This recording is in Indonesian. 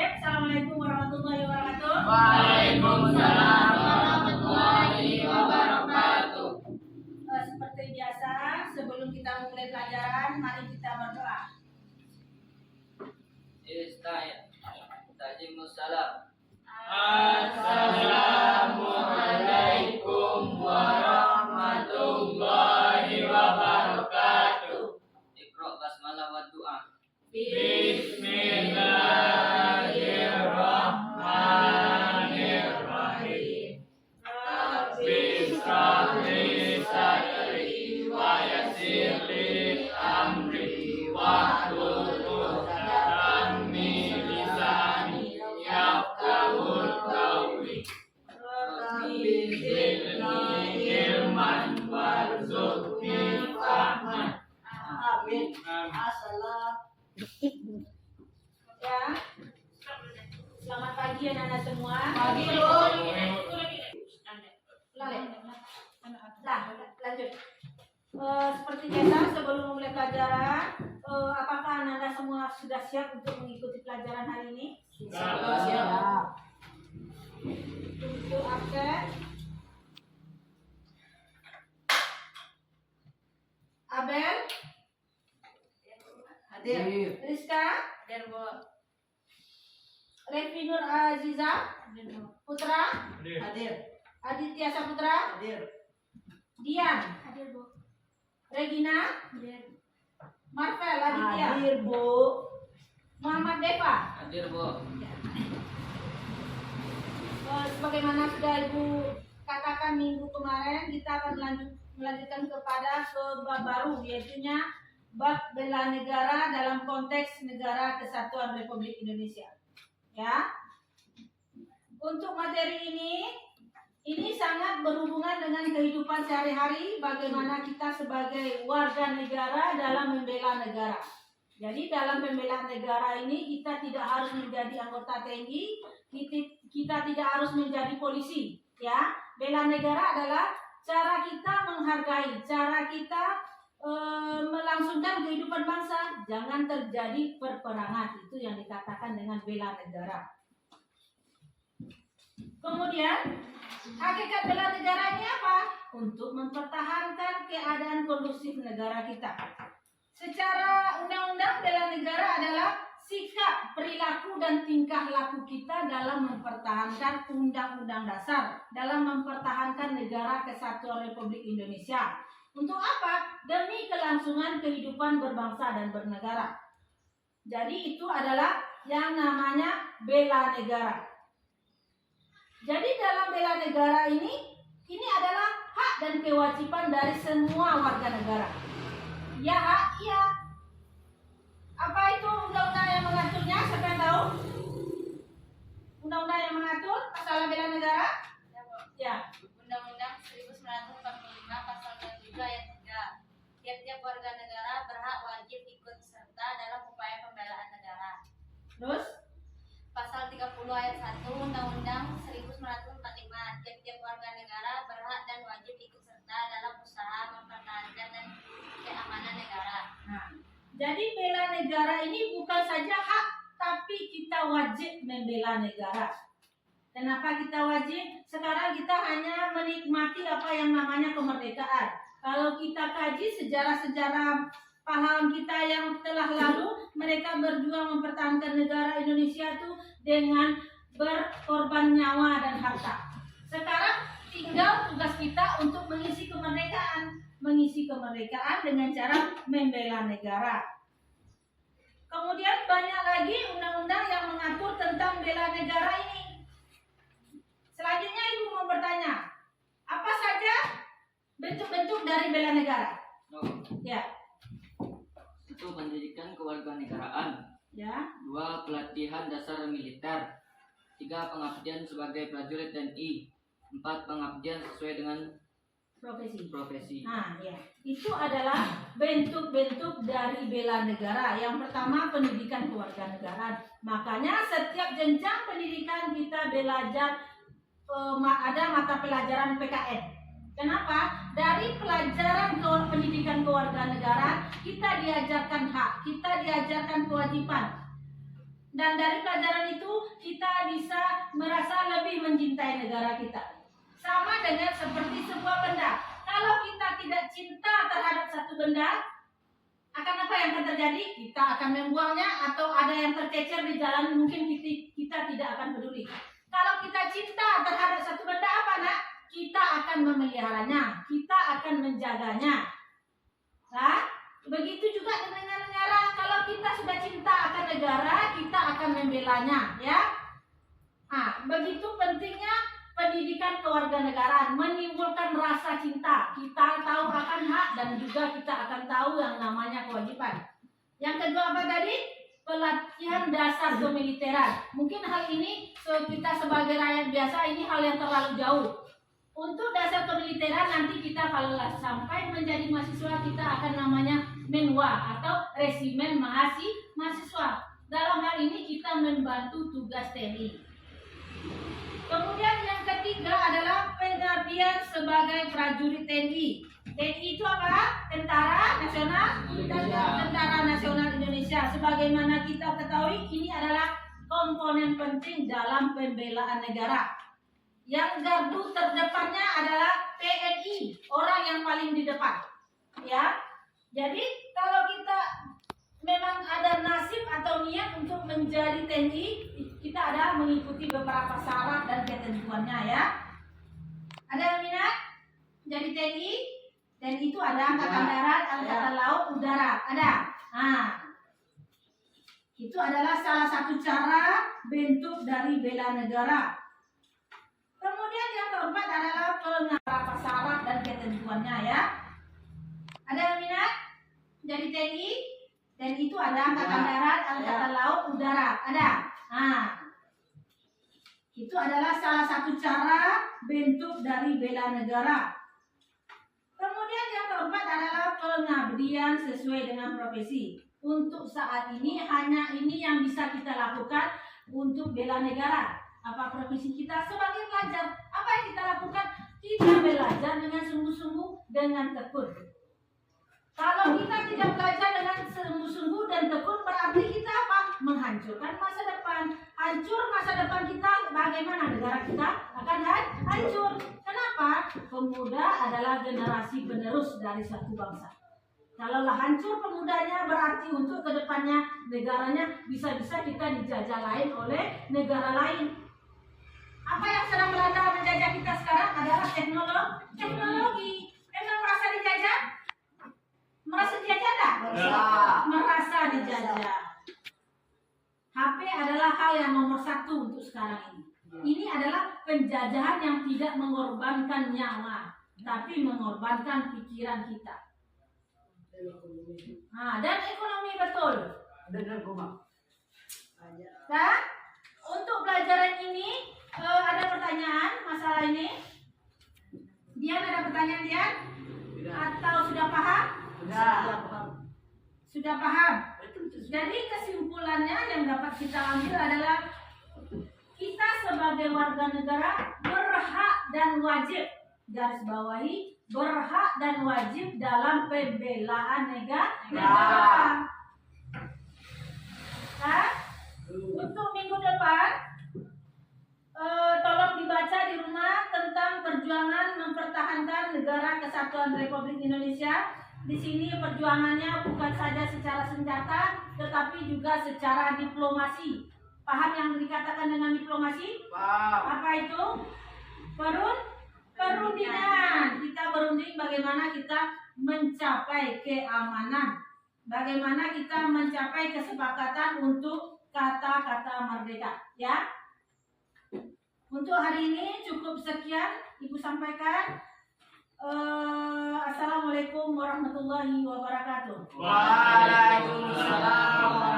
Assalamualaikum warahmatullahi wabarakatuh. Waalaikumsalam warahmatullahi wabarakatuh. Seperti biasa, sebelum kita mulai pelajaran, mari kita berdoa. Istajimussalam. Assalamualaikum warahmatullahi wabarakatuh. Iqra basmalah wa doa. Bismillahirrahmanirrahim. Rabbi shrah li sadri wa yassir li amri wahlul 'uqdatam min lisani yafqahul qawli. Rabbi zidni ilman warzuqni fahman. Amin. Assalam. Ya. Selamat pagi anak-anak semua. Pagi, Bu. Nah, lanjut. Seperti biasa, sebelum memulai pelajaran, apakah anak-anak semua sudah siap untuk mengikuti pelajaran hari ini? Siap. Untuk absen. Abel, Hadir. Rizka, Revi Nur Aziza, Putra, Hadir. Aditya Saputra, Hadir. Dian, Regina, Marvel Aditya, hadir Bu. Muhammad Deva. Hadir, Bu. Sebagaimana sudah Ibu katakan minggu kemarin, kita akan melanjutkan kepada bab baru, yaitunya bab bela negara dalam konteks Negara Kesatuan Republik Indonesia. Ya. Untuk materi ini sangat berhubungan dengan kehidupan sehari-hari, bagaimana kita sebagai warga negara dalam membela negara. Jadi dalam pembelaan negara ini kita tidak harus menjadi anggota TNI, kita tidak harus menjadi polisi, ya. Bela negara adalah cara kita menghargai, cara kita melangsungkan kehidupan bangsa, jangan terjadi perperangan. Itu yang dikatakan dengan bela negara. Kemudian hakikat bela negara ini apa? Untuk mempertahankan keadaan kondusif negara kita. Secara undang-undang, bela negara adalah sikap, perilaku, dan tingkah laku kita dalam mempertahankan Undang-Undang Dasar, dalam mempertahankan Negara Kesatuan Republik Indonesia. Untuk apa? Demi kelangsungan kehidupan berbangsa dan bernegara. Jadi itu adalah yang namanya bela negara. Jadi dalam bela negara ini adalah hak dan kewajiban dari semua warga negara. Ya hak, iya. Apa itu undang-undang yang mengaturnya? Siapa yang tahu? Undang-undang yang mengatur masalah bela negara? Ya. Undang-Undang 1945 pasal 23 ayat 3. Tiap-tiap warga negara berhak wajib ikut serta dalam upaya pembelaan negara. Terus? Pasal 30 ayat 1 Undang-Undang 1945. Tiap-tiap warga negara berhak dan wajib ikut serta dalam usaha mempertahankan dan keamanan negara. Nah, jadi bela negara ini bukan saja hak, tapi kita wajib membela negara. Kenapa kita wajib? Sekarang kita hanya menikmati apa yang namanya kemerdekaan. Kalau kita kaji sejarah-sejarah pahlawan kita yang telah lalu, mereka berjuang mempertahankan negara Indonesia itu dengan berkorban nyawa dan harta. Sekarang tinggal tugas kita untuk mengisi kemerdekaan dengan cara membela negara. Kemudian banyak lagi undang-undang yang mengatur tentang bela negara ini. Selanjutnya Ibu mau bertanya, apa saja bentuk-bentuk dari bela negara? Ya. Satu, pendidikan kewarganegaraan. Ya. 2, pelatihan dasar militer. 3, pengabdian sebagai prajurit TNI. 4, pengabdian sesuai dengan profesi. Nah, ya. Itu adalah bentuk-bentuk dari bela negara. Yang pertama, pendidikan kewarganegaraan. Makanya setiap jenjang pendidikan kita belajar, ada mata pelajaran PKN. Kenapa? Dari pelajaran pendidikan kewarganegaraan kita diajarkan hak, kita diajarkan kewajiban. Dan dari pelajaran itu kita bisa merasa lebih mencintai negara kita. Sama dengan seperti sebuah benda. Kalau kita tidak cinta terhadap satu benda, akan apa yang akan terjadi? Kita akan membuangnya, atau ada yang tercecer di jalan, mungkin kita tidak akan peduli. Kalau kita cinta terhadap satu benda, apa nak? Kita akan memeliharanya, kita akan menjaganya. Nah, begitu juga dengan negara. Kalau kita sudah cinta akan negara, kita akan membelanya, ya. Nah, begitu pentingnya pendidikan kewarganegaraan, menimbulkan rasa cinta. Kita tahu akan hak dan juga kita akan tahu yang namanya kewajiban. Yang kedua apa tadi? Pelatihan dasar kemiliteran. Mungkin hal ini kita sebagai rakyat biasa ini hal yang terlalu jauh. Untuk dasar kemiliteran nanti kita kalau sampai menjadi mahasiswa kita akan namanya menwa atau resimen mahasiswa. Dalam hal ini kita membantu tugas TNI. Kemudian yang ketiga adalah pengabdian sebagai prajurit TNI. TNI itu apa? Tentara Nasional Indonesia. Sebagaimana kita ketahui, ini adalah komponen penting dalam pembelaan negara. Yang gardu terdepannya adalah TNI, orang yang paling di depan. Ya, jadi kalau kita memang ada nasib atau niat untuk menjadi TNI, kita ada mengikuti beberapa syarat dan ketentuannya, ya. Ada yang minat jadi TNI? TNI itu ada angkatan darat, angkatan laut, udara. Ada. Nah, itu adalah salah satu cara bentuk dari bela negara. Kemudian yang keempat adalah beberapa syarat dan ketentuannya, ya. Ada yang minat jadi TNI? TNI itu ada angkatan darat, angkatan laut, udara. Ada. Nah, itu adalah salah satu cara bentuk dari bela negara. Kemudian yang keempat adalah pengabdian sesuai dengan profesi. Untuk saat ini hanya ini yang bisa kita lakukan untuk bela negara. Apa profesi kita sebagai pelajar? Apa yang kita lakukan? Kita belajar dengan sungguh-sungguh, dengan tekun. Kalau kita tidak belajar dengan sungguh-sungguh dan tekun, berarti kita apa? Menghancurkan masa depan. Hancur masa depan kita, bagaimana negara kita akan hancur. Kenapa? Pemuda adalah generasi penerus dari suatu bangsa. Kalaulah hancur pemudanya, berarti untuk kedepannya negaranya bisa-bisa kita dijajah lain oleh negara lain. Apa yang sedang melanda menjajah kita sekarang adalah teknologi. Emang merasa dijajah? Merasa dijajah tak? Merasa dijajah. HP adalah hal yang nomor satu untuk sekarang ini. Ini adalah penjajahan yang tidak mengorbankan nyawa, tapi mengorbankan pikiran kita. Nah, dan ekonomi betul. Nah, untuk pelajaran ini ada pertanyaan masalah ini? Dian, ada pertanyaan Dian? Atau sudah paham? Sudah paham. Jadi kesimpulannya yang dapat kita ambil adalah kita sebagai warga negara berhak dan wajib, garis bawahi, berhak dan wajib dalam pembelaan negara. Nah, untuk minggu depan tolong dibaca di rumah tentang perjuangan mempertahankan negara kesatuan Republik Indonesia. Di sini perjuangannya bukan saja secara senjata, tetapi juga secara diplomasi. Paham yang dikatakan dengan diplomasi? Apa itu? Perundingan. Kita berunding bagaimana kita mencapai keamanan. Bagaimana kita mencapai kesepakatan untuk kata-kata merdeka. Ya. Untuk hari ini cukup sekian Ibu sampaikan. Assalamualaikum warahmatullahi wabarakatuh. Waalaikumsalam.